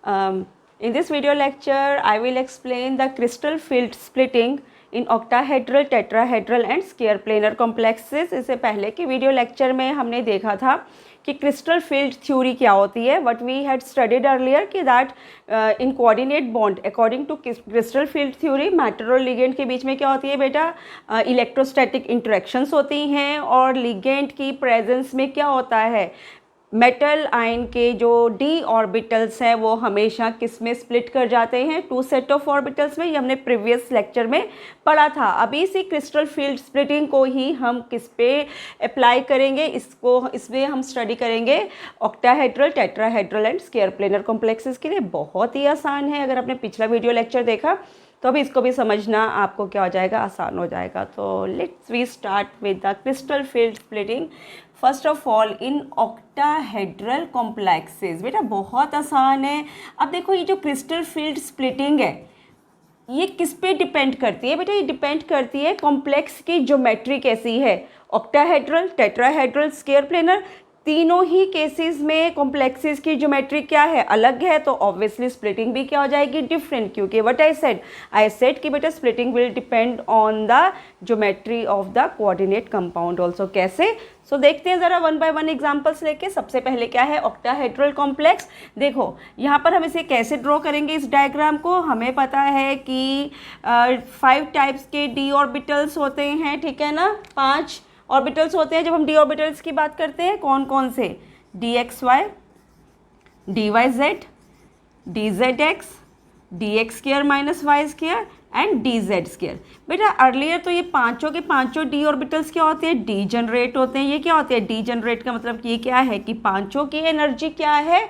In this video lecture, I will explain the crystal field splitting in octahedral, tetrahedral and square planar complexes. इससे पहले के video lecture में हमने देखा था कि क्रिस्टल फील्ड थ्योरी क्या होती है. What we had studied earlier कि that in coordinate bond according to crystal field theory matter और लिगेंड के बीच में क्या होती है बेटा, इलेक्ट्रोस्टैटिक इंटरेक्शंस होती हैं और लिगेंड की प्रेजेंस में क्या होता है, मेटल आयन के जो डी ऑर्बिटल्स हैं वो हमेशा किस में स्प्लिट कर जाते हैं, टू सेट ऑफ ऑर्बिटल्स में. ये हमने प्रीवियस लेक्चर में पढ़ा था. अभी इसी क्रिस्टल फील्ड स्प्लिटिंग को ही हम किस पे अप्लाई करेंगे, इसमें हम स्टडी करेंगे octahedral, tetrahedral and square planar complexes के लिए. बहुत ही आसान है. अगर आपने पिछला वीडियो लेक्चर देखा तो अभी इसको भी समझना आपको क्या हो जाएगा, आसान हो जाएगा. तो let's we start with the crystal field splitting. First of all in octahedral complexes. बेटा बहुत आसान है. अब देखो ये जो क्रिस्टल फील्ड स्प्लिटिंग है ये किस पे डिपेंड करती है बेटा, ये डिपेंड करती है कॉम्प्लेक्स की ज्योमेट्री कैसी है. ऑक्टाहेड्रल, टेट्राहेड्रल, स्क्वायर प्लेनर तीनों ही केसेस में कॉम्प्लेक्सेस की ज्योमेट्री क्या है, अलग है. तो ऑब्वियसली स्प्लिटिंग भी क्या हो जाएगी, डिफरेंट. क्योंकि व्हाट आई सेड कि बेटा splitting will depend on the geometry of the coordinate compound also. कैसे, सो देखते हैं ज़रा वन बाय वन एग्जांपल्स लेके. सबसे पहले क्या है ऑक्टाहेड्रल कॉम्प्लेक्स. देखो यहाँ पर हम इसे कैसे ड्रॉ करेंगे इस डायग्राम को. हमें पता है कि 5 टाइप्स के डी ऑर्बिटल्स होते हैं, ठीक है ना. 5 ऑर्बिटल्स होते हैं. जब हम डी ऑर्बिटल्स की बात करते हैं कौन कौन से, d x y, d Y Z, D Z x, d x square minus y square and d z square. बेटा अर्लियर तो ये पांचों के पांचों डी ऑर्बिटल्स क्या होते हैं, डी जनरेट होते हैं. ये क्या होते हैं, डी जनरेट का मतलब ये क्या है कि पांचों की एनर्जी क्या है,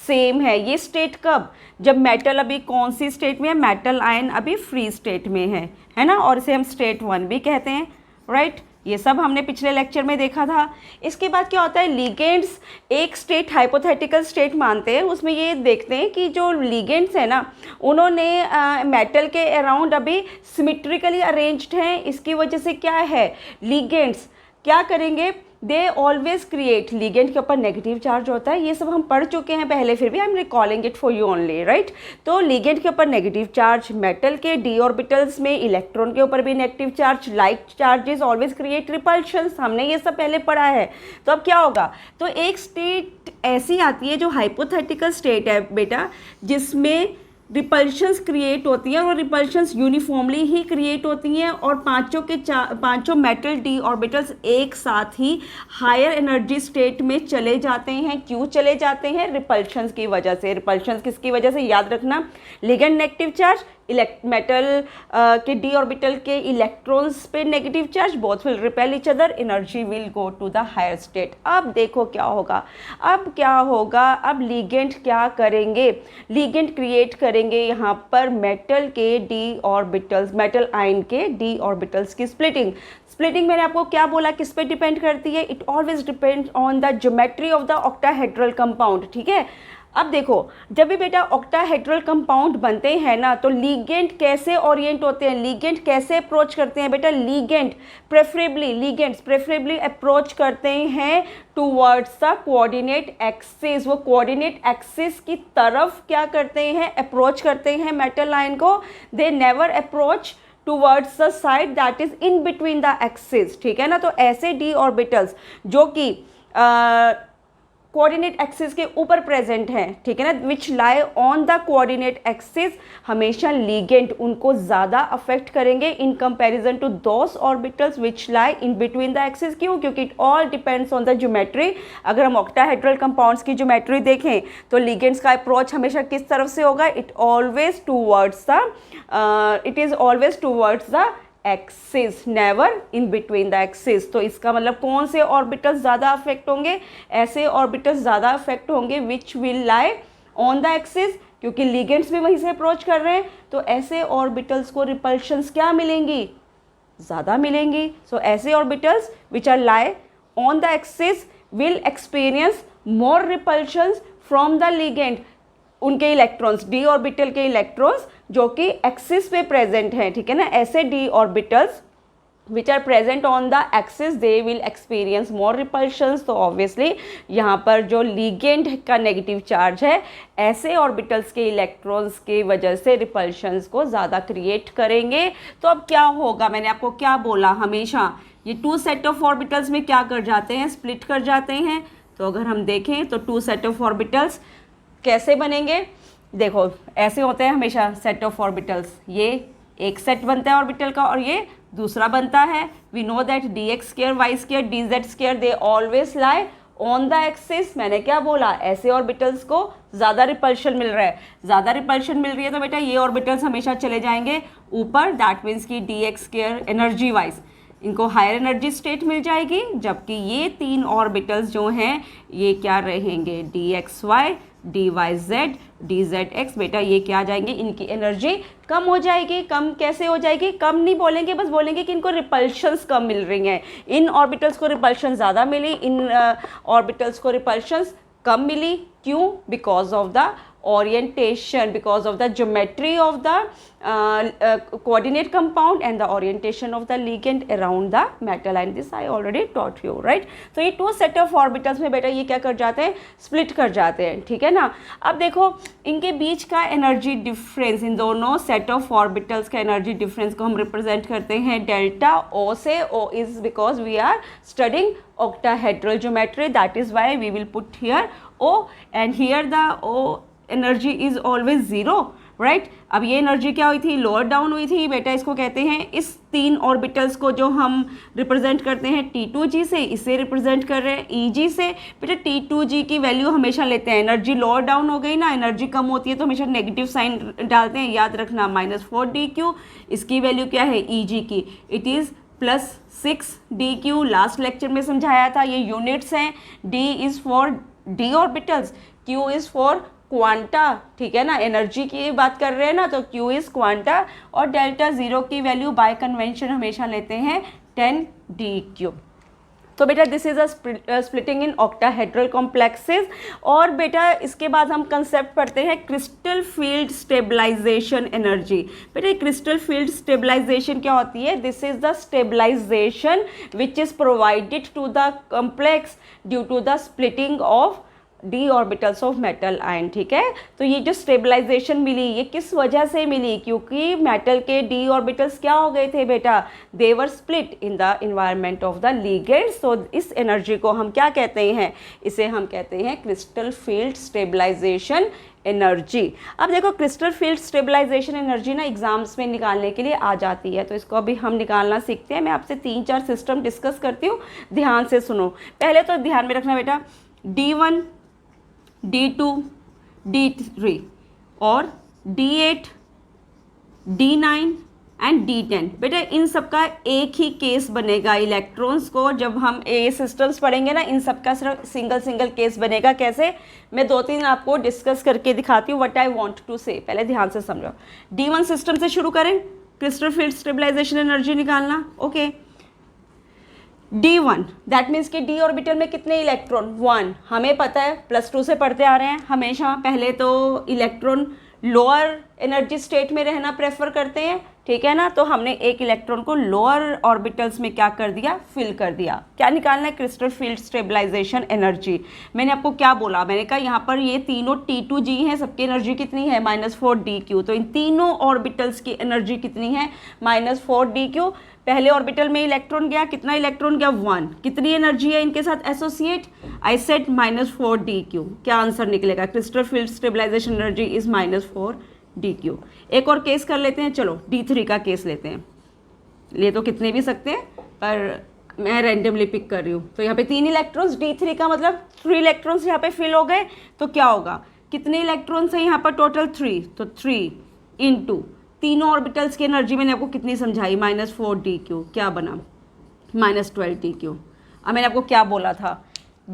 सेम है. ये स्टेट कब, जब मेटल अभी कौन सी स्टेट में है, मेटल आयन अभी फ्री स्टेट में है ना. और इसे हम स्टेट 1 भी कहते हैं, राइट. ये सब हमने पिछले लेक्चर में देखा था. इसके बाद क्या होता है, लिगेंड्स एक स्टेट हाइपोथेटिकल स्टेट मानते हैं. उसमें ये देखते हैं कि जो लिगेंड्स है ना उन्होंने मेटल के अराउंड अभी सिमेट्रिकली अरेंज्ड हैं. इसकी वजह से क्या है, लिगेंड्स क्या करेंगे, दे ऑलवेज क्रिएट, लिगेंड के ऊपर नेगेटिव चार्ज होता है. ये सब हम पढ़ चुके हैं पहले, फिर भी I am recalling it for you only, right. तो लिगेंड के ऊपर नेगेटिव चार्ज, मेटल के डी ऑर्बिटल्स में इलेक्ट्रॉन के ऊपर भी negative charge, like charges always create repulsions. हमने ये सब पहले पढ़ा है. तो अब क्या होगा, तो एक स्टेट ऐसी आती है जो हाइपोथेटिकल स्टेट है बेटा, जिसमें रिपल्शंस क्रिएट होती हैं और रिपल्शंस यूनिफॉर्मली ही क्रिएट होती हैं और पांचों मेटल डी ऑर्बिटल्स एक साथ ही हायर एनर्जी स्टेट में चले जाते हैं. क्यों चले जाते हैं, रिपल्शंस की वजह से. रिपल्शंस किसकी वजह से, याद रखना, लिगेंड नेगेटिव चार्ज, मेटल के डी ऑर्बिटल के इलेक्ट्रॉन्स पे negative charge, both will repel each other, energy will go to the higher state. अब देखो क्या होगा, अब लिगेंड क्या करेंगे, लिगेंड क्रिएट करेंगे यहाँ पर मेटल के डी ऑर्बिटल्स, मेटल आयन के डी ऑर्बिटल्स की स्प्लिटिंग. स्प्लिटिंग मैंने आपको क्या बोला, किस पे डिपेंड करती है, it always depend on the geometry of the octahedral compound, ठीक है. अब देखो जब भी बेटा ऑक्टाहेड्रल कंपाउंड बनते हैं ना तो लिगेंड कैसे ओरिएंट होते हैं, लिगेंड कैसे अप्रोच करते हैं बेटा, लिगेंड्स प्रेफरेबली अप्रोच करते हैं टूवर्ड्स द कोऑर्डिनेट एक्सिस. वो कोऑर्डिनेट एक्सिस की तरफ क्या करते हैं, अप्रोच करते हैं मेटल आयन को. They never approach towards the side that is in between the axis, ठीक है ना. तो ऐसे डी ऑर्बिटल्स जो कि कोऑर्डिनेट एक्सिस के ऊपर प्रेजेंट हैं, ठीक है ना, which lie on the coordinate axis, हमेशा लिगेंड उनको ज़्यादा अफेक्ट करेंगे in comparison to those orbitals which lie in between the axis. क्यों, क्योंकि it all depends on the geometry. अगर हम ऑक्टाहेड्रल कंपाउंड्स की ज्योमेट्री देखें तो लिगेंड्स का अप्रोच हमेशा किस तरफ से होगा, it is always towards the axis, never in between the axis. तो इसका मतलब कौन से ऑर्बिटल्स ज़्यादा अफेक्ट होंगे, ऐसे ऑर्बिटल्स ज़्यादा अफेक्ट होंगे which will lie on the axis, क्योंकि लिगेंड्स भी वहीं से अप्रोच कर रहे हैं. तो ऐसे ऑर्बिटल्स को रिपल्शंस क्या मिलेंगी, ज़्यादा मिलेंगी. सो ऐसे orbitals which are lie on the axis will experience more repulsions from the ligand. उनके इलेक्ट्रॉन्स, डी ऑर्बिटल के इलेक्ट्रॉन्स जो कि एक्सिस पे प्रेजेंट हैं, ठीक है ना. ऐसे d orbitals which are present on the axis they will experience more repulsions। तो obviously यहाँ पर जो ligand का नेगेटिव चार्ज है ऐसे ऑर्बिटल्स के इलेक्ट्रॉन्स के वजह से रिपल्शंस को ज़्यादा क्रिएट करेंगे। तो अब क्या होगा, मैंने आपको क्या बोला, हमेशा ये टू सेट ऑफ ऑर्बिटल्स में क्या कर जाते हैं, स्प्लिट कर जाते हैं। तो अगर हम देखें तो टू सेट ऑफ ऑर्बिटल्स कैसे बनेंगे, देखो ऐसे होते हैं हमेशा सेट ऑफ ऑर्बिटल्स, ये एक सेट बनता है ऑर्बिटल का और ये दूसरा बनता है। We know that d x square y square d z square they always lie on the axis. मैंने क्या बोला, ऐसे ऑर्बिटल्स को ज़्यादा रिपल्शन मिल रहा है, ज़्यादा रिपल्शन मिल रही है तो बेटा ये ऑर्बिटल्स हमेशा चले जाएंगे ऊपर। दैट मीन्स कि D x square energy wise इनको हायर एनर्जी स्टेट मिल जाएगी, जबकि ये तीन ऑर्बिटल्स जो हैं ये क्या रहेंगे, d x y d Y Z D Z x. बेटा ये क्या आ जाएंगे, इनकी एनर्जी कम हो जाएगी। कम कैसे हो जाएगी, कम नहीं बोलेंगे, बस बोलेंगे कि इनको रिपल्शंस कम मिल रही हैं। इन ऑर्बिटल्स को रिपल्शन ज़्यादा मिली, इन ऑर्बिटल्स को रिपल्शंस कम मिली। क्यों, because of the orientation, because of the geometry of the coordinate compound and the orientation of the ligand around the metal, and this I already taught you, right? तो ये to set of orbitals में बेटा ये क्या कर जाते हैं, split कर जाते हैं, ठीक है ना। अब देखो इनके बीच का एनर्जी डिफरेंस, इन दोनों सेट ऑफ ऑर्बिटल्स का एनर्जी डिफरेंस को हम रिप्रेजेंट करते हैं डेल्टा ओ से। O is because we are studying octahedral geometry, that is why we will put here O, and here the O energy is always zero, right. अब ये energy क्या हुई थी, लोअर डाउन हुई थी बेटा, इसको कहते हैं, इस तीन ऑर्बिटल्स को जो हम रिप्रेजेंट करते हैं T2G से, इसे रिप्रेजेंट कर रहे हैं EG से। बेटा T2G की वैल्यू हमेशा लेते हैं, एनर्जी लोअर डाउन हो गई ना, एनर्जी कम होती है तो हमेशा नेगेटिव साइन डालते हैं, याद रखना -4dq। इसकी वैल्यू क्या है EG की, it is +6dq। Last lecture में समझाया था, ये यूनिट्स हैं। D is for d orbitals, Q is for quanta, ठीक है ना, एनर्जी की बात कर रहे हैं ना, तो Q इज़ क्वांटा। और डेल्टा ज़ीरो की वैल्यू बाय कन्वेंशन हमेशा लेते हैं 10dq। तो बेटा this is a splitting in octahedral complexes. और बेटा इसके बाद हम कंसेप्ट पढ़ते हैं क्रिस्टल फील्ड स्टेबलाइजेशन एनर्जी। बेटा क्रिस्टल फील्ड स्टेबलाइजेशन क्या होती है, this is the stabilization which is provided to the complex due to the splitting of d orbitals of metal ion, ठीक है। तो ये जो स्टेबलाइजेशन मिली ये किस वजह से मिली, क्योंकि मेटल के डी ऑर्बिटल्स क्या हो गए थे बेटा, they were split in the environment of the ligands. तो इस एनर्जी को हम क्या कहते हैं, इसे हम कहते हैं क्रिस्टल फील्ड स्टेबलाइजेशन एनर्जी। अब देखो क्रिस्टल फील्ड स्टेबलाइजेशन एनर्जी ना एग्जाम्स में निकालने के लिए आ जाती है, तो इसको अभी हम निकालना सीखते हैं। मैं आपसे 3-4 सिस्टम डिस्कस करती हूँ, ध्यान से सुनो। पहले तो ध्यान में रखना बेटा D1 D2 D3 और D8 D9 एंड D10। बेटा इन सब का एक ही केस बनेगा, इलेक्ट्रॉन्स को जब हम ए सिस्टम्स पढ़ेंगे ना, इन सब का सिर्फ सिंगल केस बनेगा। कैसे, मैं 2-3 आपको डिस्कस करके दिखाती हूँ व्हाट आई वांट टू से, पहले ध्यान से समझो। D1 सिस्टम से शुरू करें, क्रिस्टल फील्ड स्टेबलाइजेशन एनर्जी निकालना। ओके, D1 दैट मीन्स कि D ऑर्बिटल में कितने इलेक्ट्रॉन, 1। हमें पता है +2 से पढ़ते आ रहे हैं हमेशा, पहले तो इलेक्ट्रॉन लोअर एनर्जी स्टेट में रहना प्रेफर करते हैं, ठीक है ना। तो हमने एक इलेक्ट्रॉन को लोअर ऑर्बिटल्स में क्या कर दिया, फिल कर दिया। क्या निकालना है, क्रिस्टल फील्ड स्टेबलाइजेशन एनर्जी। मैंने आपको क्या बोला, मैंने कहा यहाँ पर ये तीनों T2G हैं, सबकी एनर्जी कितनी है, -4dq। तो इन तीनों ऑर्बिटल्स की एनर्जी कितनी है, -4dq। पहले ऑर्बिटल में इलेक्ट्रॉन गया, कितना इलेक्ट्रॉन गया, 1। कितनी एनर्जी है इनके साथ एसोसिएट, आई सेड -4dq। क्या आंसर निकलेगा, crystal field stabilization energy is -4dq। एक और केस कर लेते हैं, चलो D3 का केस लेते हैं। ले तो कितने भी सकते हैं पर मैं रैंडमली पिक कर रही हूँ। तो यहाँ पे 3 इलेक्ट्रॉन्स, D3 का मतलब 3 इलेक्ट्रॉन्स यहाँ पे फिल हो गए। तो क्या होगा, कितने इलेक्ट्रॉन्स हैं यहाँ पर टोटल, 3। तो 3 इंटू तीनों ऑर्बिटल्स की एनर्जी मैंने आपको कितनी समझाई, -4dq, क्या बना, -12dq। अब मैंने आपको क्या बोला था,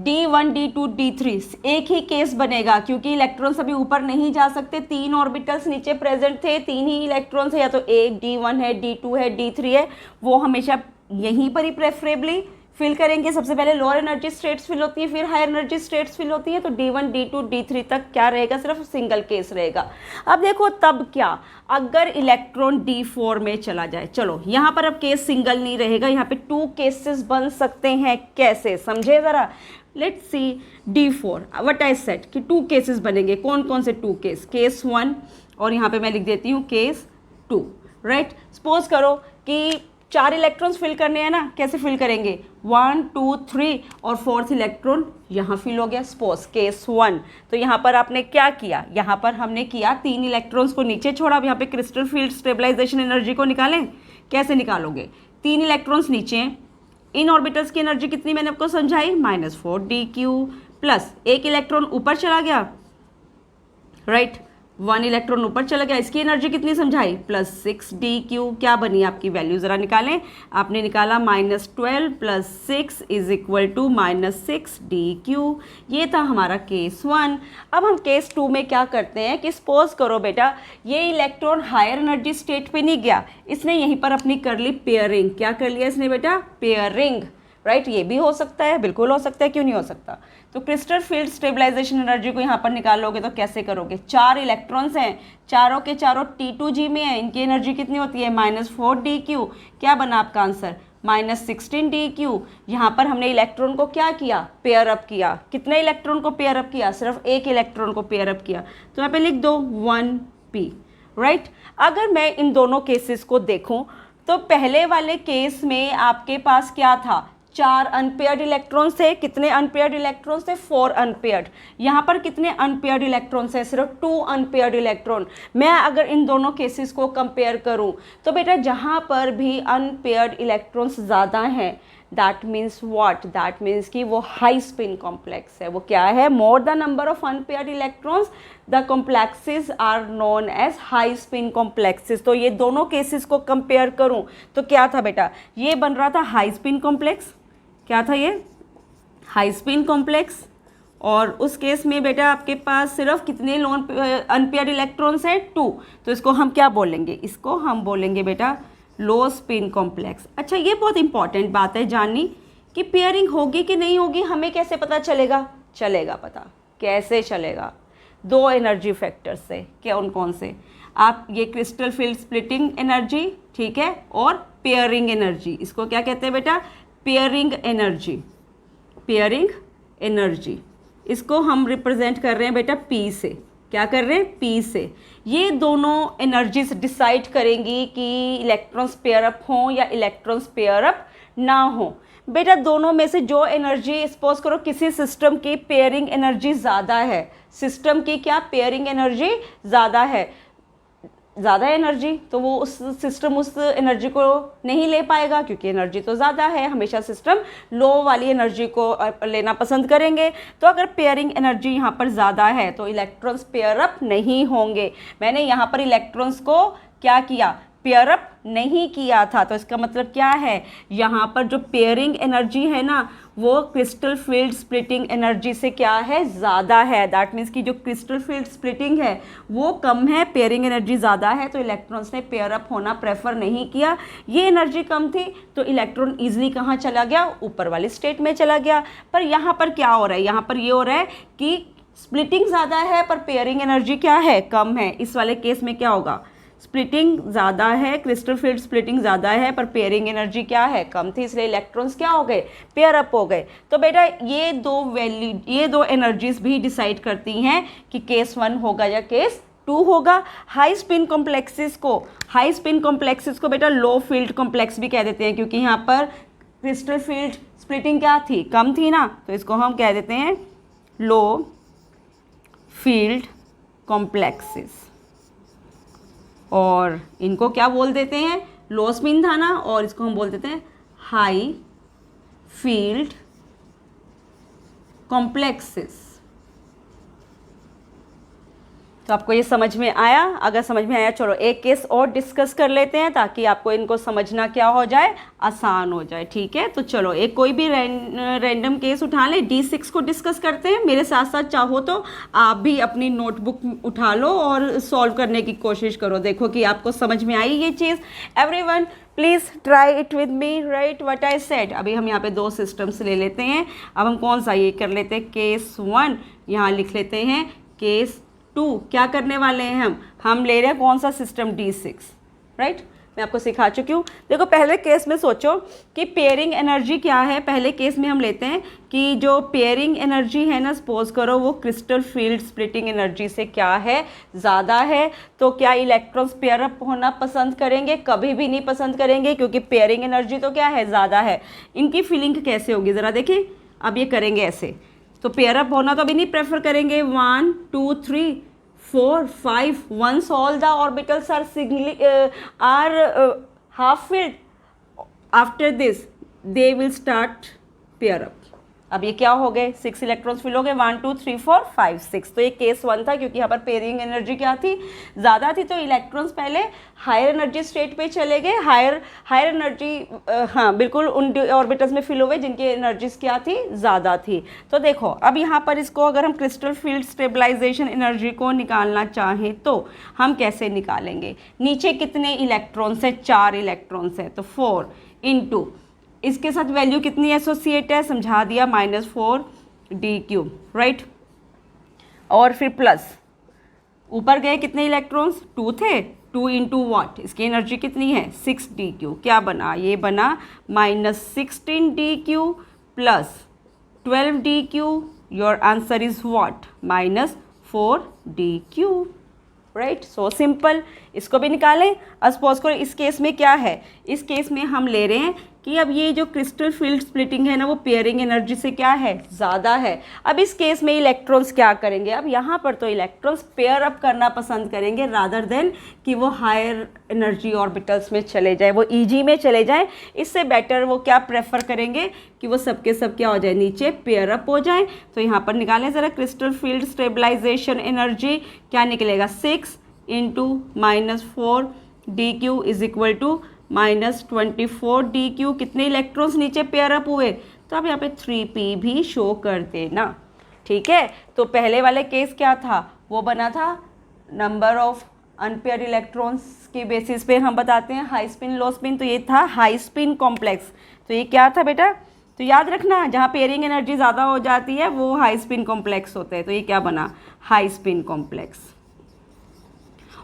D1 D2 D3 एक ही केस बनेगा, क्योंकि इलेक्ट्रॉन्स अभी ऊपर नहीं जा सकते, 3 ऑर्बिटल्स नीचे प्रेजेंट थे, 3 ही इलेक्ट्रॉन्स है, या तो एक D1 है, D2 है, D3 है, वो हमेशा यहीं पर ही प्रेफरेबली फिल करेंगे, सबसे पहले लोअर एनर्जी स्टेट्स फिल होती है, फिर हायर एनर्जी स्टेट्स फिल होती है। तो D1 D2 D3 तक क्या रहेगा, सिर्फ सिंगल केस रहेगा। अब देखो तब क्या, अगर इलेक्ट्रॉन D4 में चला जाए, चलो यहाँ पर अब केस सिंगल नहीं रहेगा, यहाँ पे 2 केसेस बन सकते हैं। कैसे, समझे ज़रा। Let's see D4, what I said कि 2 केसेस बनेंगे। कौन कौन से 2 केस, केस 1 और यहाँ पे मैं लिख देती हूँ केस 2, राइट। सपोज करो कि 4 इलेक्ट्रॉन्स फिल करने हैं ना, कैसे फिल करेंगे, 1 2 3 और 4th इलेक्ट्रॉन यहाँ फिल हो गया। सपोज केस 1, तो यहाँ पर आपने क्या किया, यहाँ पर हमने किया 3 इलेक्ट्रॉन्स को नीचे छोड़ा। अब यहाँ पे क्रिस्टल फील्ड स्टेबलाइजेशन एनर्जी को निकालें। कैसे निकालोगे, 3 इलेक्ट्रॉन्स नीचे हैं, इन ऑर्बिटल्स की एनर्जी कितनी मैंने आपको समझाई, -4dq, प्लस 1 इलेक्ट्रॉन ऊपर चला गया, राइट, 1 इलेक्ट्रॉन ऊपर चला गया, इसकी एनर्जी कितनी समझाई, +6dq। क्या बनी आपकी वैल्यू, ज़रा निकालें। आपने निकाला -12 + 6 = -6dq। ये था हमारा केस 1। अब हम केस 2 में क्या करते हैं कि सपोज करो बेटा ये इलेक्ट्रॉन हायर एनर्जी स्टेट पे नहीं गया, इसने यहीं पर अपनी कर ली पेयरिंग। क्या कर लिया इसने बेटा, पेयरिंग, राइट। ये भी हो सकता है, बिल्कुल हो सकता है, क्यों नहीं हो सकता। तो क्रिस्टल फील्ड स्टेबलाइजेशन एनर्जी को यहाँ पर निकालोगे तो कैसे करोगे, 4 इलेक्ट्रॉन्स हैं, चारों के चारों T2G में हैं, इनकी एनर्जी कितनी होती है, -4dq। क्या बना आपका आंसर, -16dq। यहाँ पर हमने इलेक्ट्रॉन को क्या किया, पेयर अप किया। कितने इलेक्ट्रॉन को पेयर अप किया, सिर्फ 1 इलेक्ट्रॉन को पेयर अप किया। तो यहाँ पे लिख दो 1p, राइट। अगर मैं इन दोनों केसेस को देखूं तो पहले वाले केस में आपके पास क्या था, 4 अनपेयर्ड इलेक्ट्रॉन्स थे। कितने अनपेयर्ड इलेक्ट्रॉन्स थे, 4 अनपेयर्ड। यहाँ पर कितने अनपेयर्ड इलेक्ट्रॉन्स हैं, सिर्फ 2 अनपेयर्ड इलेक्ट्रॉन। मैं अगर इन दोनों केसेस को कंपेयर करूँ तो बेटा जहाँ पर भी अनपेयर्ड इलेक्ट्रॉन्स ज़्यादा हैं, that means what, that means कि वो हाई स्पिन कॉम्प्लेक्स है। वो क्या है, more the number of unpaired electrons the complexes are known as high spin complexes. तो ये दोनों केसेस को कंपेयर करूं तो क्या था बेटा, ये बन रहा था हाई स्पिन कॉम्प्लेक्स। क्या था ये, हाई स्पिन कॉम्प्लेक्स। और उस केस में बेटा आपके पास सिर्फ कितने लोन अनपेयर्ड इलेक्ट्रॉन्स हैं, 2। तो इसको हम क्या बोलेंगे, इसको हम बोलेंगे बेटा लो स्पिन कॉम्प्लेक्स। अच्छा, ये बहुत इंपॉर्टेंट बात है जाननी कि पेयरिंग होगी कि नहीं होगी, हमें कैसे पता चलेगा, चलेगा पता। कैसे चलेगा, 2 एनर्जी फैक्टर्स से। कौन कौन से, आप ये क्रिस्टल फील्ड स्प्लिटिंग एनर्जी, ठीक है, और पेयरिंग एनर्जी। इसको क्या कहते हैं बेटा, पेयरिंग एनर्जी। पेयरिंग एनर्जी इसको हम रिप्रेजेंट कर रहे हैं बेटा P से। क्या कर रहे हैं, P से। ये दोनों एनर्जीज डिसाइड करेंगी कि इलेक्ट्रॉन्स पेयर अप हों या इलेक्ट्रॉन्स पेयर अप ना हो। बेटा दोनों में से जो एनर्जी, सपोज करो किसी सिस्टम की पेयरिंग एनर्जी ज़्यादा है, सिस्टम की क्या पेयरिंग एनर्जी ज़्यादा है, ज़्यादा एनर्जी, तो वो उस सिस्टम उस एनर्जी को नहीं ले पाएगा क्योंकि एनर्जी तो ज़्यादा है। हमेशा सिस्टम लो वाली एनर्जी को लेना पसंद करेंगे। तो अगर पेयरिंग एनर्जी यहाँ पर ज़्यादा है तो इलेक्ट्रॉन्स पेयर अप नहीं होंगे। मैंने यहाँ पर इलेक्ट्रॉन्स को क्या किया, पेयर अप नहीं किया था। तो इसका मतलब क्या है, यहाँ पर जो पेयरिंग एनर्जी है ना वो क्रिस्टल फील्ड स्प्लिटिंग एनर्जी से क्या है, ज़्यादा है। दैट मीन्स कि जो क्रिस्टल फील्ड स्प्लिटिंग है वो कम है, पेयरिंग एनर्जी ज़्यादा है, तो इलेक्ट्रॉन्स ने पेयर अप होना प्रेफर नहीं किया। ये एनर्जी कम थी तो इलेक्ट्रॉन ईजिली कहाँ चला गया, ऊपर वाली स्टेट में चला गया। पर यहाँ पर क्या हो रहा है, यहाँ पर ये हो रहा है कि स्प्लिटिंग ज़्यादा है पर पेयरिंग एनर्जी क्या है, कम है। इस वाले केस में क्या होगा, स्प्लिटिंग ज़्यादा है, क्रिस्टल फील्ड स्प्लिटिंग ज़्यादा है पर पेयरिंग एनर्जी क्या है, कम थी, इसलिए इलेक्ट्रॉन्स क्या हो गए, पेयर अप हो गए। तो बेटा ये दो एनर्जीज भी डिसाइड करती हैं कि केस 1 होगा या केस 2 होगा। हाई स्पिन कॉम्प्लेक्सेस को बेटा लो फील्ड कॉम्प्लेक्स भी कह देते हैं क्योंकि यहाँ पर क्रिस्टल फील्ड स्प्लिटिंग क्या थी, कम थी ना, तो इसको हम कह देते हैं लो फील्ड कॉम्प्लेक्सेस। और इनको क्या बोल देते हैं, लो स्पिन था ना, और इसको हम बोल देते हैं हाई फील्ड कॉम्प्लेक्सेस। तो आपको ये समझ में आया? अगर समझ में आया चलो एक केस और डिस्कस कर लेते हैं ताकि आपको इनको समझना क्या हो जाए, आसान हो जाए। ठीक है, तो चलो एक कोई भी रैंडम केस उठा लें, D6 को डिस्कस करते हैं। मेरे साथ साथ चाहो तो आप भी अपनी नोटबुक उठा लो और सॉल्व करने की कोशिश करो, देखो कि आपको समझ में आई ये चीज़। Everyone please try it with me, right what I said. अभी हम यहाँ पे 2 सिस्टम्स ले लेते हैं। अब हम कौन सा ये कर लेते हैं, केस 1 यहाँ लिख लेते हैं, केस 2 क्या करने वाले हैं हम ले रहे हैं कौन सा सिस्टम, D6, राइट। मैं आपको सिखा चुकी हूँ। देखो पहले केस में सोचो कि पेयरिंग एनर्जी क्या है। पहले केस में हम लेते हैं कि जो पेयरिंग एनर्जी है ना, सपोज करो वो क्रिस्टल फील्ड स्प्लिटिंग एनर्जी से क्या है, ज़्यादा है। तो क्या इलेक्ट्रॉन्स पेयर अप होना पसंद करेंगे? कभी भी नहीं पसंद करेंगे, क्योंकि पेयरिंग एनर्जी तो क्या है, ज़्यादा है। इनकी फीलिंग कैसे होगी ज़रा देखें। अब ये करेंगे ऐसे, तो पेयर अप होना तो अभी नहीं प्रेफर करेंगे। 1 2 3 4 5 once all the orbitals are half filled, after this they will start pair up। अब ये क्या हो गए, 6 इलेक्ट्रॉन्स फिल हो गए, 1 2 3 4 5 6। तो ये केस 1 था, क्योंकि यहाँ पर पेयरिंग एनर्जी क्या थी, ज़्यादा थी। तो इलेक्ट्रॉन्स पहले हायर एनर्जी स्टेट पे चले गए, हायर एनर्जी, हाँ बिल्कुल उन ऑर्बिटल्स में फिल हुए जिनकी एनर्जीज क्या थी, ज़्यादा थी। तो देखो अब यहाँ पर इसको अगर हम क्रिस्टल फील्ड स्टेबलाइजेशन एनर्जी को निकालना चाहें तो हम कैसे निकालेंगे। नीचे कितने इलेक्ट्रॉन्स है, 4 इलेक्ट्रॉन्स है, तो 4 इंटू इसके साथ वैल्यू कितनी एसोसिएट है, समझा दिया, -4d3, राइट। और फिर प्लस ऊपर गए कितने इलेक्ट्रॉन्स, 2 थे, 2 इंटू वॉट, इसकी एनर्जी कितनी है, 6d3। क्या बना, ये बना -16d3 plus 12d3। Your answer is what, -4d3, right. So simple. इसको भी निकालें। अब सपोज करो इस केस में क्या है, इस केस में हम ले रहे हैं कि अब ये जो क्रिस्टल फील्ड स्प्लिटिंग है ना, वो पेयरिंग एनर्जी से क्या है, ज़्यादा है। अब इस केस में इलेक्ट्रॉन्स क्या करेंगे, अब यहाँ पर तो इलेक्ट्रॉन्स पेयर अप करना पसंद करेंगे रादर देन कि वो हायर एनर्जी ऑर्बिटल्स में चले जाए, वो ईजी में चले जाए। इससे बेटर वो क्या प्रेफर करेंगे कि वो सबके सब क्या हो जाए, नीचे पेयर अप हो जाए। तो यहाँ पर निकालें ज़रा क्रिस्टल फील्ड स्टेबलाइजेशन एनर्जी, क्या निकलेगा, 6 into -4d3 is equal to -24d3। कितने इलेक्ट्रॉन्स नीचे पेयर अप हुए, तो अब यहाँ पे 3p भी शो कर देना। ठीक है, तो पहले वाले केस क्या था, वो बना था नंबर ऑफ अनपेयर इलेक्ट्रॉन्स की बेसिस पे हम बताते हैं हाई स्पिन लो स्पिन। तो ये था हाई स्पिन कॉम्प्लेक्स। तो ये क्या था बेटा, तो याद रखना जहाँ पेयरिंग एनर्जी ज़्यादा हो जाती है वो हाई स्पिन कॉम्प्लेक्स होते हैं। तो ये क्या बना, हाई स्पिन कॉम्प्लेक्स।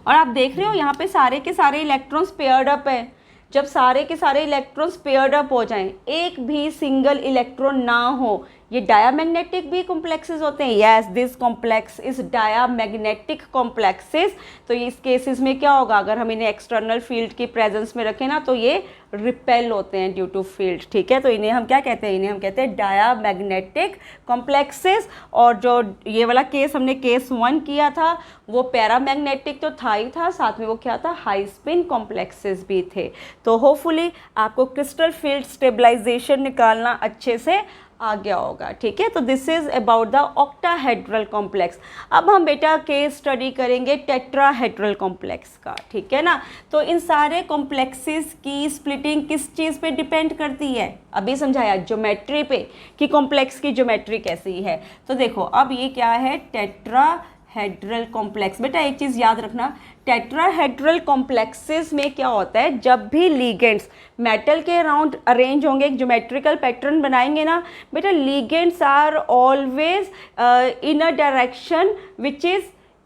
और आप देख रहे हो यहाँ पे सारे के सारे इलेक्ट्रॉन्स पेयर्ड अप है। जब सारे के सारे इलेक्ट्रॉन्स पेयर्ड अप हो जाएं, एक भी सिंगल इलेक्ट्रॉन ना हो, ये डायामैग्नेटिक भी कॉम्प्लेक्सेस होते हैं। Yes, this complex is diamagnetic complexes. तो इस केसेस में क्या होगा, अगर हम इन्हें एक्सटर्नल फील्ड की प्रेजेंस में रखें ना, तो ये रिपेल होते हैं ड्यू टू फील्ड। ठीक है, तो इन्हें हम क्या कहते हैं, इन्हें हम कहते हैं डायामैग्नेटिक कॉम्प्लेक्सेस। और जो ये वाला केस हमने केस 1 किया था, वो पैरामैग्नेटिक तो था ही था, साथ में वो क्या था, हाई स्पिन कॉम्प्लेक्सेस भी थे। तो होपफुली आपको क्रिस्टल फील्ड स्टेबलाइजेशन निकालना अच्छे से आ गया होगा। ठीक है, तो this is about the octahedral complex. अब हम बेटा केस स्टडी करेंगे टेट्राहेड्रल कॉम्प्लेक्स का। ठीक है ना, तो इन सारे कॉम्प्लेक्सेस की स्प्लिटिंग किस चीज़ पे डिपेंड करती है, अभी समझाया, ज्योमेट्री पे, कि कॉम्प्लेक्स की ज्योमेट्री कैसी है। तो देखो अब ये क्या है, टेट्राहेड्रल कॉम्प्लेक्स। बेटा एक चीज़ याद रखना, टेट्राहेड्रल कॉम्प्लेक्सेस में क्या होता है, जब भी लिगेंड्स मेटल के अराउंड अरेंज होंगे, एक ज्योमेट्रिकल पैटर्न बनाएंगे ना बेटा, ligands are always in a direction which is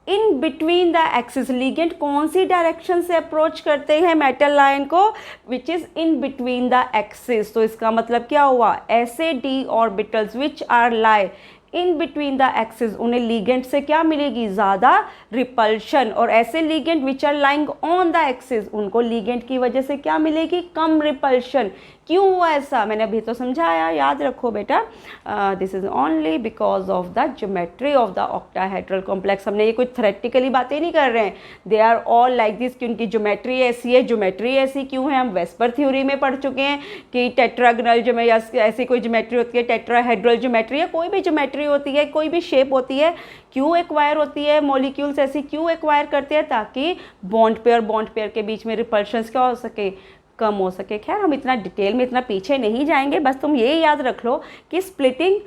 in between the axis. Ligand कौन सी डायरेक्शन से अप्रोच करते हैं मेटल लाइन को, which is in between the axis. तो इसका मतलब क्या हुआ, ऐसे d orbitals which are lie in between the axis, उन्हें लिगेंड से क्या मिलेगी, ज़्यादा रिपल्शन। और ऐसे ligand which are lying on the axis, उनको लिगेंड की वजह से क्या मिलेगी, कम रिपल्शन। क्यों हुआ ऐसा, मैंने अभी तो समझाया, याद रखो बेटा। This is only because of the geometry of the octahedral complex. हमने ये कोई थ्योरेटिकली बातें नहीं कर रहे हैं, they are all like this, कि उनकी ज्योमेट्री ऐसी है। ज्योमेट्री ऐसी क्यों है, हम वेस्पर थ्योरी में पढ़ चुके हैं कि टेट्रागनल या ऐसी कोई ज्योमेट्री होती है, टेट्राहेड्रल ज्योमेट्री या कोई भी ज्योमेट्री होती है, कोई भी शेप होती है, क्यों एक्वायर होती है, मॉलिक्यूल्स ऐसी क्यों एक्वायर करते हैं, ताकि बॉन्ड पेयर के बीच में रिपल्शंस क्या हो सके, कम हो सके। खैर हम इतना डिटेल में इतना पीछे नहीं जाएंगे, बस तुम ये याद रख लो कि स्प्लिटिंग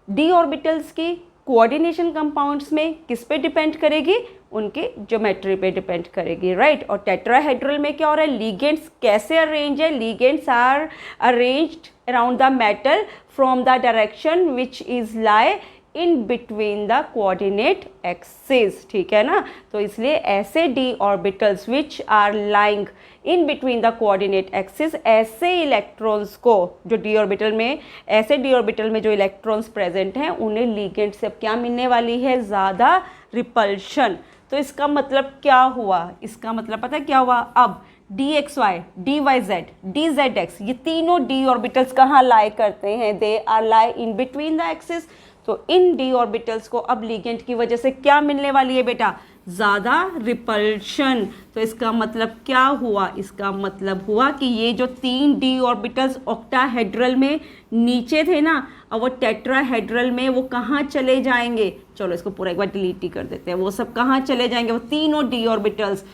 डी ऑर्बिटल्स की कोऑर्डिनेशन कंपाउंड्स में किस पे डिपेंड करेगी, उनके ज्योमेट्री पे डिपेंड करेगी, राइट। और टेट्राहेड्रल में क्या हो रहा है, लिगेंड्स कैसे अरेंज है, ligands are arranged around the metal from the direction which is lie in between the coordinate axis, ठीक है ना। तो इसलिए ऐसे d orbitals which are lying in between the coordinate axis, ऐसे इलेक्ट्रॉन्स को जो डी ऑर्बिटल में, ऐसे डी ऑर्बिटल में जो इलेक्ट्रॉन्स प्रेजेंट हैं, उन्हें लिगेंड से अब क्या मिलने वाली है, ज़्यादा रिपल्शन। तो इसका मतलब क्या हुआ, इसका मतलब पता है क्या हुआ, अब d x y, d Y Z, D Z x, ये तीनों डी ऑर्बिटल्स कहाँ लाई करते हैं, they are lie in between the axis. तो इन डी ऑर्बिटल्स को अब लिगेंड की वजह से क्या मिलने वाली है बेटा, ज़्यादा रिपल्शन। तो इसका मतलब क्या हुआ, इसका मतलब हुआ कि ये जो तीन डी ऑर्बिटल्स ऑक्टाहेड्रल में नीचे थे ना, अब वो टेट्राहेड्रल में वो कहाँ चले जाएंगे, चलो इसको पूरा एक बार डिलीट ही कर देते हैं, वो सब कहाँ चले जाएंगे, वो तीनों डी ऑर्बिटल्स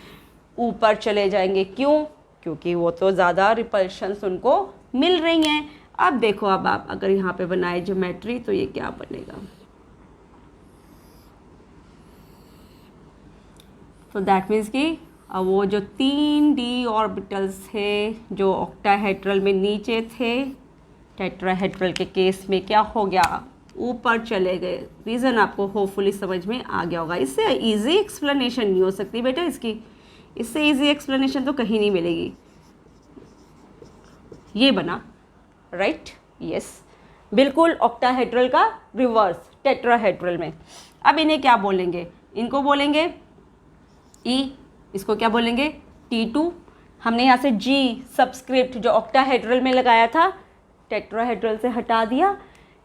ऊपर चले जाएंगे। क्यों, क्योंकि वो तो ज़्यादा रिपल्शंस उनको मिल रही हैं। अब देखो, अब आप अगर यहाँ पे बनाए ज्योमेट्री तो ये क्या बनेगा, तो दैट मीन्स कि अब वो जो तीन डी ऑर्बिटल्स थे जो ऑक्टाहेड्रल में नीचे थे, टेट्राहेड्रल के केस में क्या हो गया, ऊपर चले गए। रीज़न आपको होपफुली समझ में आ गया होगा। इससे इजी एक्सप्लेनेशन नहीं हो सकती बेटा इसकी, इससे इजी एक्सप्लेनेशन तो कहीं नहीं मिलेगी। ये बना, राइट, यस, बिल्कुल ऑक्टाहेड्रल का रिवर्स टेट्राहेड्रल में। अब इन्हें क्या बोलेंगे, इनको बोलेंगे ई, इसको क्या बोलेंगे T2। हमने यहाँ से G सबस्क्रिप्ट जो ऑक्टाहेड्रल में लगाया था टेट्राहेड्रल से हटा दिया।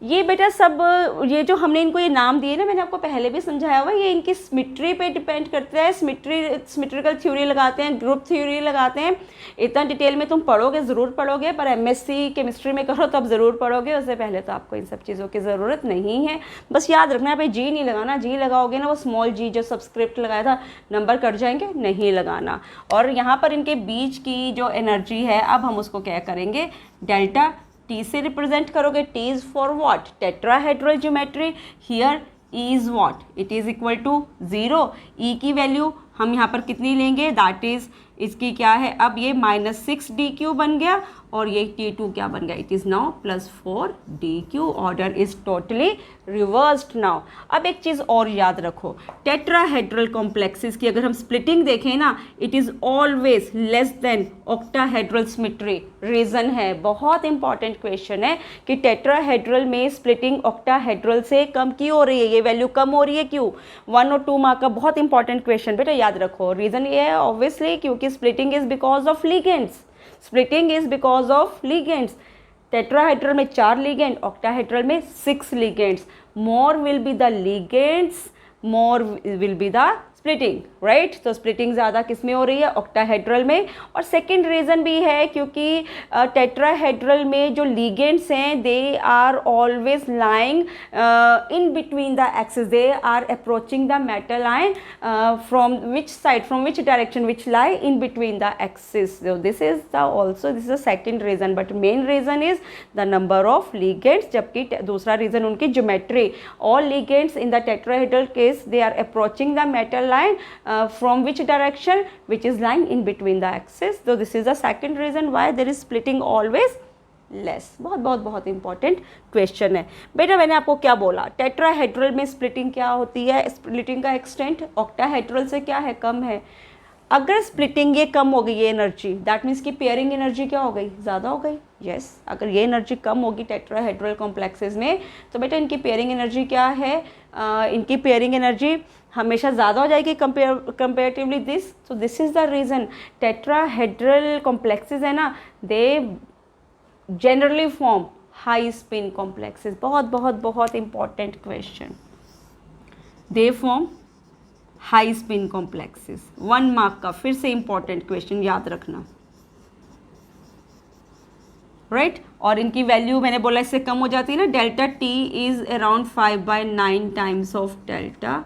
ये बेटा सब ये जो हमने इनको ये नाम दिए ना, मैंने आपको पहले भी समझाया हुआ, ये इनकी सिमेट्री पे डिपेंड करता है। सिमेट्रिकल थ्योरी लगाते हैं, ग्रुप थ्योरी लगाते हैं। इतना डिटेल में तुम पढ़ोगे, ज़रूर पढ़ोगे, पर MSc केमिस्ट्री में करो तब ज़रूर पढ़ोगे, उससे पहले तो आपको इन सब चीज़ों की ज़रूरत नहीं है। बस याद रखना है भाई, G नहीं लगाना, G लगाओगे ना वो स्मॉल g जो सबस्क्रिप्ट लगाया था नंबर कट जाएंगे, नहीं लगाना। और यहाँ पर इनके बीच की जो एनर्जी है, अब हम उसको क्या करेंगे, डेल्टा T से रिप्रेजेंट करोगे। T is for what, tetrahedral geometry. Here E is what, it is equal to 0। E की वैल्यू हम यहाँ पर कितनी लेंगे, दैट इज इसकी क्या है, अब ये -6dq बन गया और ये T2 क्या बन गया, it is now +4dq। Order is totally reversed now. अब एक चीज़ और याद रखो, टेट्राहेड्रल कॉम्प्लेक्सेस की अगर हम स्प्लिटिंग देखें ना, it is always less than octahedral symmetry. Reason है, बहुत इंपॉर्टेंट क्वेश्चन है कि टेट्राहेड्रल में स्प्लिटिंग ऑक्टाहेड्रल से कम क्यों हो रही है, ये वैल्यू कम हो रही है क्यों। 1 और 2 मार्क का बहुत इंपॉर्टेंट क्वेश्चन बेटा, याद रखो। रीज़न ये है ऑब्वियसली क्योंकि splitting is because of ligands, splitting is because of ligands। Tetrahedral में 4 लिगेंड, ऑक्टाहेड्रल में 6 ligands. More will be the ligands, more will be the splitting, right. तो स्प्लिटिंग ज़्यादा किस में हो रही है, ऑक्टाहेड्रल में। और सेकेंड रीज़न भी है क्योंकि टेट्राहेड्रल में जो लिगेंड्स हैं they are always lying in between the axis, they are approaching the metal ion from which side, from which direction, which lie in between the axis. This is the also, this is the second reason, but main reason is the number of ligands. जबकि दूसरा reason उनकी geometry. All ligands in the tetrahedral case they are approaching the metal from which direction, which is lying in between the axis. So this is the second reason why there is splitting always less। बहुत बहुत बहुत important question है बेटा। मैंने आपको क्या बोला, tetrahedral में स्प्लिटिंग क्या होती है, स्प्लिटिंग का एक्सटेंट ऑक्टाहेड्रल से क्या है, कम है। अगर स्प्लिटिंग ये कम हो गई, ये एनर्जी, दैट मीन्स कि पेयरिंग एनर्जी क्या हो गई, ज़्यादा हो गई। यस, अगर ये एनर्जी कम होगी टेट्राहेड्रल कॉम्प्लेक्सेस में, तो बेटा इनकी पेयरिंग एनर्जी क्या है, इनकी पेयरिंग एनर्जी हमेशा ज़्यादा हो जाएगी कंपेरेटिवली दिस। तो this is the reason tetrahedral complexes है ना, दे generally form high spin complexes? बहुत बहुत बहुत important question. They form high spin complexes. 1 mark का फिर से important question याद रखना, राइट और इनकी वैल्यू मैंने बोला इससे कम हो जाती है ना, delta T is around 5/9 times of delta.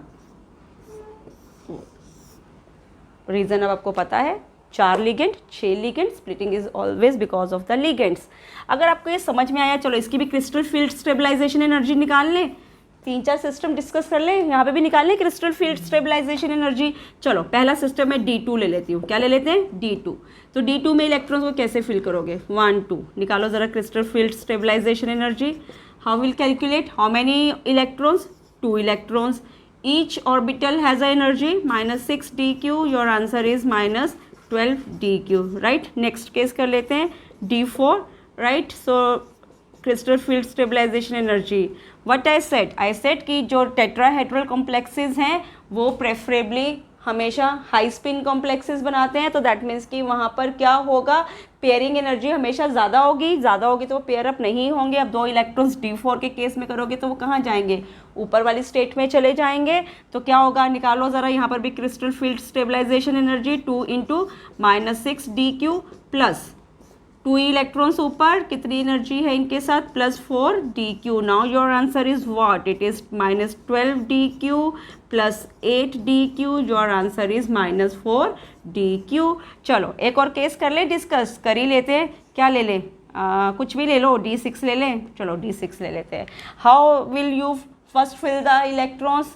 Reason अब आपको पता है, 4 ligand 6 ligand, splitting is always because of the ligands. अगर आपको ये समझ में आया, चलो इसकी भी क्रिस्टल फील्ड स्टेबलाइजेशन एनर्जी निकाल लें, 3-4 सिस्टम डिस्कस कर लें, यहाँ पे भी निकाल लें क्रिस्टल फील्ड स्टेबलाइजेशन एनर्जी। चलो पहला सिस्टम मैं D2 ले लेती हूँ, क्या ले लेते हैं, D2। तो D2 में इलेक्ट्रॉन्स को कैसे फिल करोगे, 1 2 निकालो ज़रा crystal field stabilization energy. How will calculate, how many electrons, 2 electrons, each orbital has a energy -6 DQ, your answer is -12 DQ, right. Next case कर लेते हैं D4, right. So crystal field stabilization energy, what I said कि जो tetrahedral complexes हैं वो preferably हमेशा high spin complexes बनाते हैं, तो दैट मीन्स कि वहाँ पर क्या होगा, पेयरिंग एनर्जी हमेशा ज़्यादा होगी तो वो पेयर अप नहीं होंगे। अब 2 इलेक्ट्रॉन्स D4 के केस में करोगे तो वो कहाँ जाएंगे, ऊपर वाली स्टेट में चले जाएंगे। तो क्या होगा, निकालो ज़रा यहाँ पर भी crystal field stabilization energy, 2 × -6 DQ plus 2 electrons ऊपर, कितनी एनर्जी है इनके साथ, +4 DQ। Now your answer is what, it is -12 DQ plus 8 DQ, your answer is -4 DQ। चलो एक और केस कर ले, डिस्कस कर ही लेते हैं, क्या ले लें, कुछ भी ले लो, D6 ले लें, चलो D6 ले लेते हैं। How will you first fill the electrons,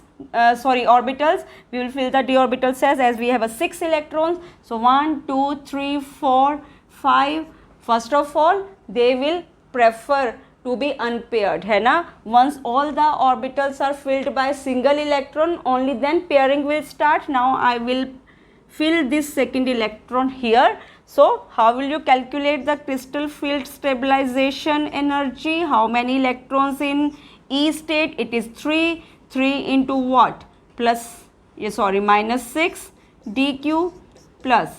orbitals, we will fill the d orbitals as we have a 6 electrons, so 1 2 3 4 5, first of all they will prefer to be unpaired, है ना। once all the orbitals are filled by single electron, only then pairing will start. Now I will fill this second electron here. So how will you calculate the crystal field stabilization energy, how many electrons in E state, it is 3 into what, -6 DQ plus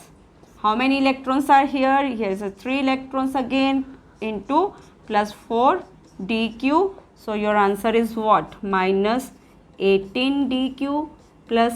how many electrons are here, here is a 3 electrons again into +4 DQ, so your answer is what, -18 DQ plus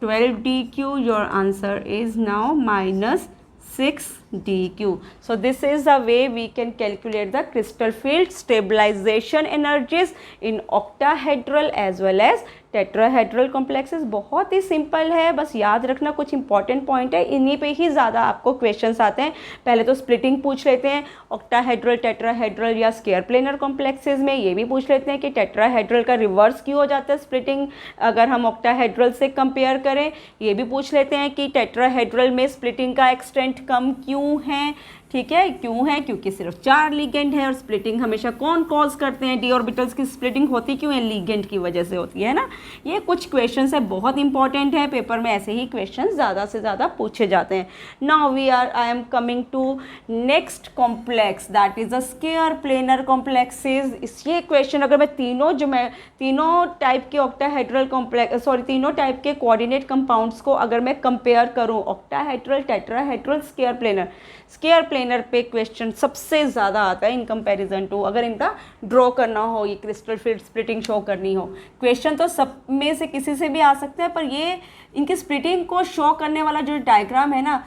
12 DQ, your answer is now -6 DQ. So this is the way we can calculate the crystal field stabilization energies in octahedral as well as tetrahedral complexes. बहुत ही simple है, बस याद रखना कुछ important point है, इन्हीं पे ही ज़्यादा आपको क्वेश्चंस आते हैं। पहले तो स्प्लिटिंग पूछ लेते हैं, ऑक्टाहेड्रल, टेट्राहेड्रल या स्केयर प्लेनर कॉम्प्लेक्सेस में ये भी पूछ लेते हैं कि टेट्राहेड्रल का रिवर्स क्यों हो जाता है स्प्लिटिंग अगर हम ऑक्टाहेड्रल से कंपेयर करें। ये भी पूछ लेते हैं कि टेट्राहेड्रल में स्प्लिटिंग का एक्सटेंट कम क्यों है, ठीक है, क्यों है, क्योंकि सिर्फ 4 लिगेंड है और स्प्लिटिंग हमेशा कौन कॉज करते हैं, डी ऑर्बिटल्स की स्प्लिटिंग होती क्यों है, लिगेंड की वजह से होती है ना। ये कुछ क्वेश्चंस है, बहुत इंपॉर्टेंट है, पेपर में ऐसे ही क्वेश्चंस ज़्यादा से ज़्यादा पूछे जाते हैं। Now I am coming to next complex, that is a square planar complexes. इस ये क्वेश्चन अगर मैं तीनों टाइप के ऑक्टाहेड्रल कॉम्प्लेक्स तीनों टाइप के कोऑर्डिनेट कंपाउंड्स को अगर मैं कंपेयर करूँ, ऑक्टाहेड्रल, टेट्राहेड्रल, स्केयर प्लेनर पे क्वेश्चन सबसे ज़्यादा आता है इन कंपैरिजन टू अगर इनका ड्रॉ करना हो, ये क्रिस्टल फील्ड स्प्लिटिंग शो करनी हो। क्वेश्चन तो सब में से किसी से भी आ सकते हैं, पर ये इनकी स्प्लिटिंग को शो करने वाला जो डायग्राम है ना,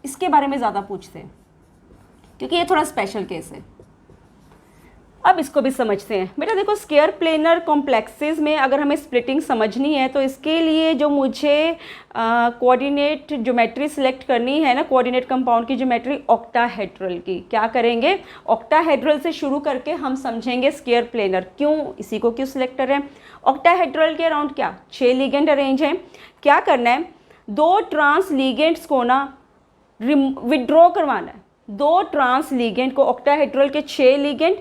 इसके बारे में ज़्यादा पूछते हैं क्योंकि ये थोड़ा स्पेशल केस है। अब इसको भी समझते हैं। बेटा देखो, स्केयर प्लेनर कॉम्प्लेक्सेस में अगर हमें स्प्लिटिंग समझनी है तो इसके लिए जो मुझे कोऑर्डिनेट ज्योमेट्री सिलेक्ट करनी है ना, कोऑर्डिनेट कंपाउंड की ज्योमेट्री ऑक्टाहेड्रल की, क्या करेंगे, ऑक्टाहेड्रल से शुरू करके हम समझेंगे स्केयर प्लेनर। क्यों, इसी को क्यों सिलेक्ट कर रहे हैं। ऑक्टाहेड्रल के अराउंड क्या 6 लिगेंड अरेंज हैं। क्या करना है, 2 ट्रांस लिगेंड्स को ना विड्रॉ करवाना है। 2 ट्रांस लिगेंड को, ऑक्टाहेड्रल के 6 लिगेंड,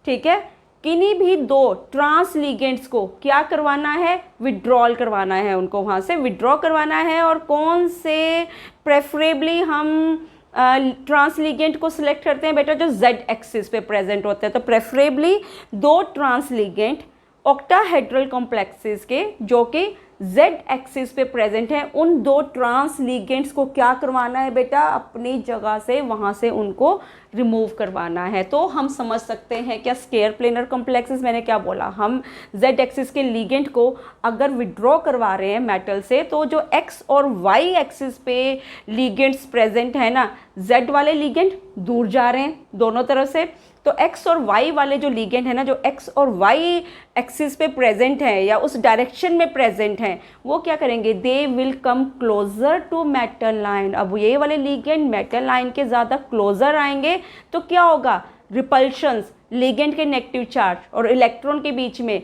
ठीक है, किन्हीं भी 2 ट्रांस लिगेंड्स को क्या करवाना है, विड्रॉल करवाना है, उनको वहाँ से विड्रॉ करवाना है। और कौन से प्रेफरेबली हम ट्रांस लिगेंड को सिलेक्ट करते हैं बेटा, जो जेड एक्सिस पे प्रेजेंट होते हैं। तो preferably 2 trans ligand octahedral complexes के जो कि जेड एक्सिस पे प्रेजेंट है, उन दो ट्रांस लिगेंड्स को क्या करवाना है बेटा, अपनी जगह से वहाँ से उनको रिमूव करवाना है। तो हम समझ सकते हैं क्या स्केयर प्लेनर कॉम्प्लेक्सेस, मैंने क्या बोला, हम जेड एक्सिस के लिगेंड को अगर विड्रॉ करवा रहे हैं मेटल से, तो जो एक्स और वाई एक्सिस पे लिगेंड्स प्रेजेंट है ना, जेड वाले लिगेंड दूर जा रहे हैं दोनों तरफ से, तो एक्स और वाई वाले जो लिगेंड है ना, जो एक्स और वाई एक्सिस पे प्रेजेंट है या उस डायरेक्शन में प्रेजेंट हैं, वो क्या करेंगे, they will come closer to metal line. अब ये वाले लिगेंड मेटल लाइन के ज़्यादा क्लोजर आएंगे तो क्या होगा, रिपल्शंस, लिगेंड के नेगेटिव चार्ज और इलेक्ट्रॉन के बीच में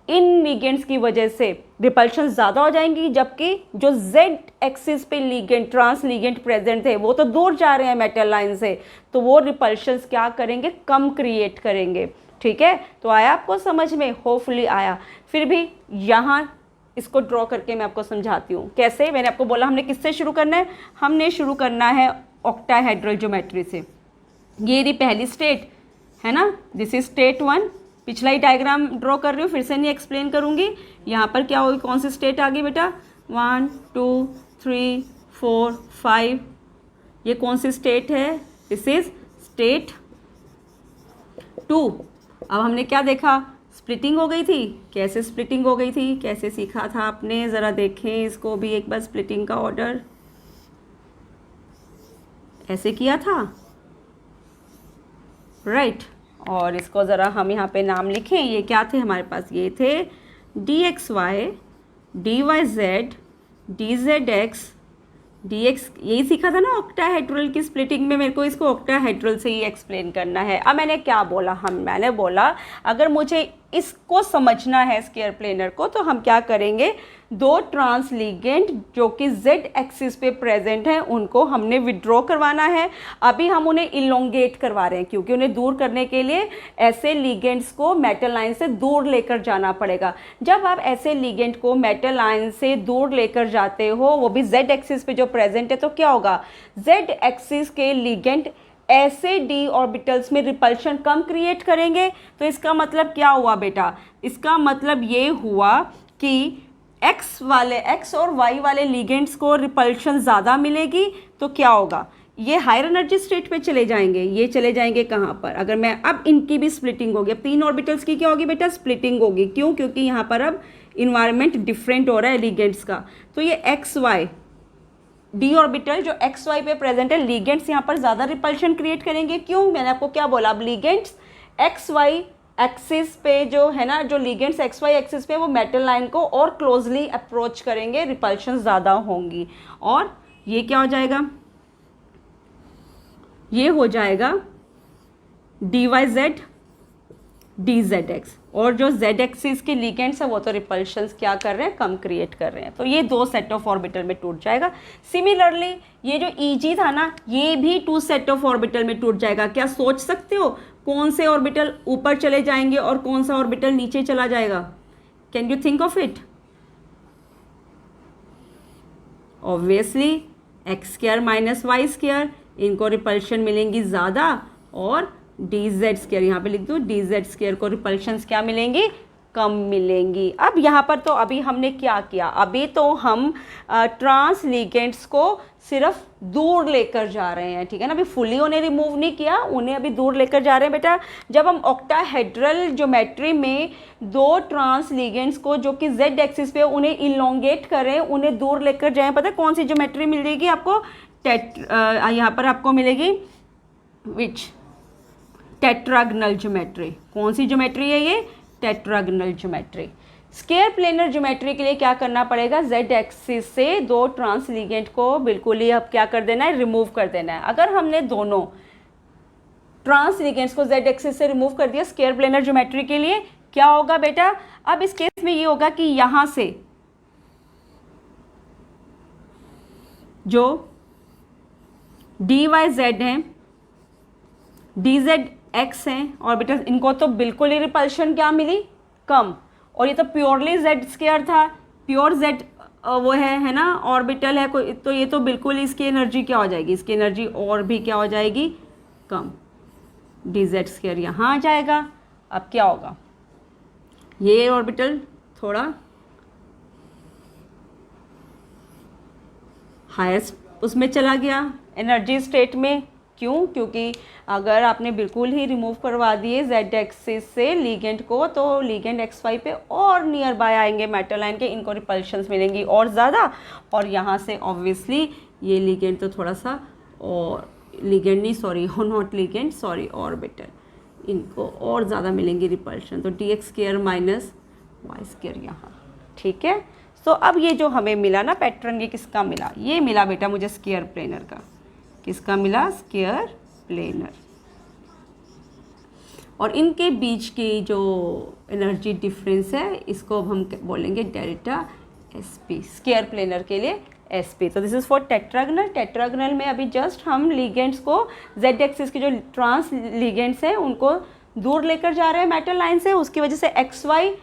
इन लिगेंड्स की वजह से रिपल्शन ज़्यादा हो जाएंगी, जबकि जो जेड एक्सिस पे लिगेंड, ट्रांस लिगेंड प्रेजेंट थे, वो तो दूर जा रहे हैं मेटल लाइन से, तो वो रिपल्शंस क्या करेंगे, कम क्रिएट करेंगे। ठीक है, तो आया आपको समझ में, होपफुली आया। फिर भी यहाँ इसको ड्रॉ करके मैं आपको समझाती हूँ कैसे। मैंने आपको बोला हमने किससे शुरू करना है, हमने शुरू करना है ऑक्टाहेड्रल ज्योमेट्री से। ये रही पहली स्टेट है ना, दिस इज स्टेट 1। पिछला ही डायग्राम ड्रॉ कर रही हूँ, फिर से नहीं एक्सप्लेन करूँगी। यहाँ पर क्या होगी, कौन सी स्टेट आ गई बेटा, 1 2 3 4 5, ये कौन सी स्टेट है, दिस इज स्टेट 2। अब हमने क्या देखा, स्प्लिटिंग हो गई थी। कैसे स्प्लिटिंग हो गई थी, कैसे सीखा था आपने, ज़रा देखें इसको भी एक बार। स्प्लिटिंग का ऑर्डर ऐसे किया था, राइट। और इसको ज़रा हम यहाँ पे नाम लिखें, ये क्या थे हमारे पास, ये थे d x y, d Y Z, D Z x, d x, यही सीखा था ना ऑक्टाहेड्रल की स्प्लिटिंग में। मेरे को इसको ऑक्टाहेड्रल से ही एक्सप्लेन करना है। अब मैंने क्या बोला, मैंने बोला अगर मुझे इसको समझना है स्केयर प्लेनर को, तो हम क्या करेंगे, दो ट्रांस लिगेंड जो कि जेड एक्सिस पे प्रेजेंट हैं, उनको हमने विड्रॉ करवाना है। अभी हम उन्हें इलोंगेट करवा रहे हैं, क्योंकि उन्हें दूर करने के लिए ऐसे लिगेंड्स को मेटल लाइन से दूर लेकर जाना पड़ेगा। जब आप ऐसे लिगेंड को मेटल लाइन से दूर लेकर जाते हो, वो भी जेड एक्सिस पे जो प्रेजेंट है, तो क्या होगा, जेड एक्सिस के लिगेंड ऐसे डी ऑर्बिटल्स में रिपल्शन कम क्रिएट करेंगे। तो इसका मतलब क्या हुआ बेटा, इसका मतलब ये हुआ कि एक्स और वाई वाले लिगेंड्स को रिपल्शन ज़्यादा मिलेगी। तो क्या होगा, ये हायर एनर्जी स्टेट पे चले जाएंगे। ये चले जाएंगे कहाँ पर, अगर मैं अब इनकी भी स्प्लिटिंग होगी, अब तीन ऑर्बिटल्स की क्या होगी बेटा, स्प्लिटिंग होगी। क्यों, क्योंकि यहाँ पर अब इन्वायरमेंट डिफरेंट हो रहा है लिगेंड्स का। तो ये एक्स वाई डी ऑर्बिटल जो एक्स वाई पे प्रेजेंट है, लिगेंड्स यहाँ पर ज़्यादा रिपल्शन क्रिएट करेंगे। क्यों, मैंने आपको क्या बोला, अब लिगेंड्स एक्स वाई एक्सिस पे जो है ना, जो लिगेंड्स एक्स वाई एक्सिस पे वो मेटल लाइन को और क्लोजली अप्रोच करेंगे, रिपल्शन ज़्यादा होंगी। और ये क्या हो जाएगा, ये हो जाएगा D Y Z D Z X. और जो जेड एक्सिस के लिगेंड्स है वो तो रिपल्शंस क्या कर रहे हैं, कम क्रिएट कर रहे हैं। तो ये दो सेट ऑफ ऑर्बिटल में टूट जाएगा। सिमिलरली ये जो ईजी था ना, ये भी 2 सेट ऑफ ऑर्बिटल में टूट जाएगा। क्या सोच सकते हो कौन से ऑर्बिटल ऊपर चले जाएंगे और कौन सा ऑर्बिटल नीचे चला जाएगा, can you think of it? Obviously x square minus y square, इनको रिपल्शन मिलेंगी ज़्यादा, और डी जेड स्क्वायर, यहाँ पे लिख दूँ डी जेड स्क्वायर को रिपल्शंस क्या मिलेंगी, कम मिलेंगी। अब यहाँ पर तो अभी हमने क्या किया, अभी तो हम ट्रांस लिगेंड्स को सिर्फ दूर लेकर जा रहे हैं, ठीक है ना। अभी फुली उन्हें रिमूव नहीं किया, उन्हें अभी दूर लेकर जा रहे हैं बेटा। जब हम ऑक्टाहेड्रल ज्योमेट्री में दो ट्रांस लिगेंड्स को जो कि जेड एक्सिस पे उन्हें इलोंगेट करें, उन्हें दूर लेकर जाएं, पता है कौन सी ज्योमेट्री मिलेगी आपको, यहाँ पर आपको मिलेगी विच, टेट्रागनल ज्योमेट्री। कौन सी ज्योमेट्री है ये, tetragonal geometry. Square planar geometry के लिए क्या करना पड़ेगा, जेड एक्सिस से दो ट्रांस लिगेंड को बिल्कुल ही अब क्या कर देना है, रिमूव कर देना है। अगर हमने दोनों ट्रांस लिगेंड्स को जेड एक्सिस से रिमूव कर दिया स्केयर प्लेनर ज्योमेट्री के लिए, क्या होगा बेटा, अब इस केस में ये होगा कि यहां से जो डी वाई जेड हैं, डी जेड एक्स हैं ऑर्बिटल, इनको तो बिल्कुल ही रिपल्शन क्या मिली, कम। और ये तो प्योरली जेड स्क्वायर था, प्योर जेड वो है ना ऑर्बिटल है कोई, तो ये तो बिल्कुल इसकी एनर्जी क्या हो जाएगी, इसकी एनर्जी और भी क्या हो जाएगी, कम। डी जेड स्क्वायर यहाँ आ जाएगा। अब क्या होगा, ये ऑर्बिटल थोड़ा हायर उसमें चला गया एनर्जी स्टेट में। क्यों? क्योंकि अगर आपने बिल्कुल ही रिमूव करवा दिए जेड एक्सिस से लिगेंड को, तो लिगेंड एक्स वाई पे और नियर बाय आएंगे मेटल आयन के, इनको रिपल्शंस मिलेंगी और ज़्यादा। और यहाँ से ऑब्वियसली ये लिगेंड तो थोड़ा सा, और लिगेंड नहीं sorry, not ligand sorry, orbital, इनको और ज़्यादा मिलेंगी रिपल्शन। तो d x square minus y square यहाँ, ठीक है। तो अब ये जो हमें मिला ना पैटर्न, ये किसका मिला? ये मिला बेटा मुझे स्क्वायर प्लेनर का। किसका मिला? Square planar. और इनके बीच की जो एनर्जी डिफरेंस है, इसको हम बोलेंगे delta S P, square planar के लिए एस पी। तो this is for tetragonal. Tetragonal में अभी जस्ट हम लिगेंड्स को, जेड एक्सिस के जो ट्रांस लिगेंड्स हैं उनको दूर लेकर जा रहे हैं मेटल लाइन से, उसकी वजह से एक्स वाई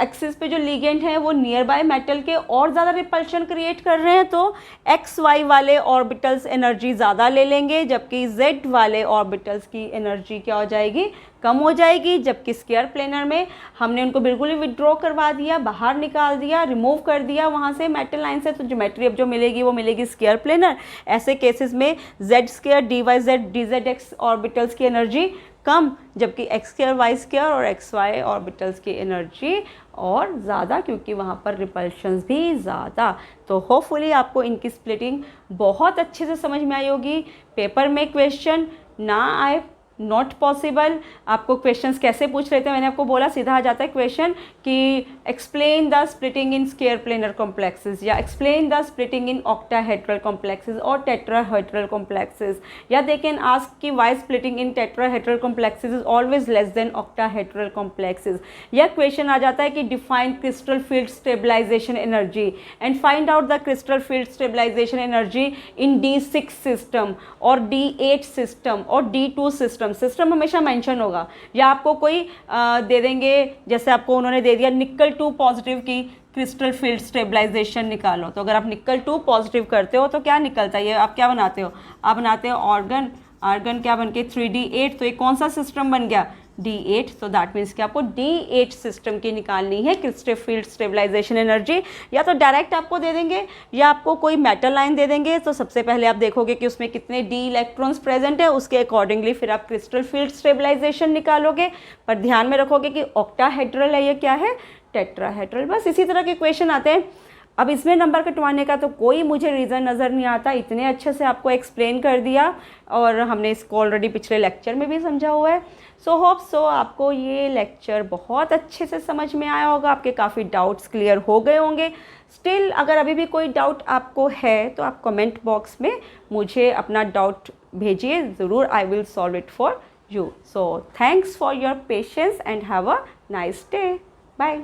एक्सिस पे जो लिगेंड है वो नियर बाय मेटल के और ज़्यादा रिपल्शन क्रिएट कर रहे हैं। तो एक्स वाई वाले ऑर्बिटल्स एनर्जी ज़्यादा ले लेंगे, जबकि जेड वाले ऑर्बिटल्स की एनर्जी क्या हो जाएगी? कम हो जाएगी। जबकि स्क्वायर प्लेनर में हमने उनको बिल्कुल ही विड्रॉ करवा दिया, बाहर निकाल दिया, रिमूव कर दिया वहाँ से मेटल लाइन से, तो ज्योमेट्री अब जो मिलेगी वो मिलेगी स्क्वायर प्लेनर। ऐसे केसेस में z square d Y Z D Z x orbitals की एनर्जी कम, जबकि एक्स स्क्वायर वाई स्क्वायर और एक्स वाई ऑर्बिटल्स की एनर्जी और ज़्यादा, क्योंकि वहाँ पर रिपल्शंस भी ज़्यादा। तो होपफुली आपको इनकी स्प्लिटिंग बहुत अच्छे से समझ में आई होगी। पेपर में क्वेश्चन ना आए नॉट पॉसिबल। आपको क्वेश्चंस कैसे पूछ रहे थे, मैंने आपको बोला सीधा आ जाता है क्वेश्चन कि explain the splitting in square planar complexes, या explain the splitting in octahedral complexes और टेट्राहेड्रल कॉम्प्लेक्सेस, या दे कैन आस्क कि why splitting in tetrahedral complexes is always less than octahedral complexes. या क्वेश्चन आ जाता है कि define crystal field stabilization energy and find out the crystal field stabilization energy in D6 system और D8 system और D2 system. System हमेशा mention होगा। या आपको कोई दे देंगे, जैसे आपको उन्होंने दे दिया निकल 2 पॉजिटिव की क्रिस्टल फील्ड स्टेबलाइजेशन निकालो, तो अगर आप निकल 2 पॉजिटिव करते हो तो क्या निकलता है? ये आप क्या बनाते हो? आप बनाते हो ऑर्गन, आर्गन क्या बन के 3D8, तो ये कौन सा सिस्टम बन गया? D8। तो दैट मीन्स कि आपको D8 सिस्टम की निकालनी है क्रिस्टल फील्ड स्टेबलाइजेशन एनर्जी। या तो डायरेक्ट आपको दे देंगे या आपको कोई मेटल लाइन दे देंगे, तो सबसे पहले आप देखोगे कि उसमें कितने D इलेक्ट्रॉन्स प्रेजेंट है, उसके अकॉर्डिंगली फिर आप क्रिस्टल फील्ड स्टेबलाइजेशन निकालोगे। पर ध्यान में रखोगे कि ऑक्टाहेड्रल है, ये क्या है? टेट्राहेड्रल। बस इसी तरह के क्वेश्चन आते हैं। अब इसमें नंबर कटवाने का तो कोई मुझे रीज़न नज़र नहीं आता, इतने अच्छे से आपको एक्सप्लेन कर दिया और हमने इसको ऑलरेडी पिछले लेक्चर में भी समझा हुआ है। सो होप सो आपको ये लेक्चर बहुत अच्छे से समझ में आया होगा, आपके काफ़ी डाउट्स क्लियर हो गए होंगे। स्टिल अगर अभी भी कोई डाउट आपको है तो आप कमेंट बॉक्स में मुझे अपना डाउट भेजिए, ज़रूर I will solve it for you. So thanks for your patience and have a nice day. Bye.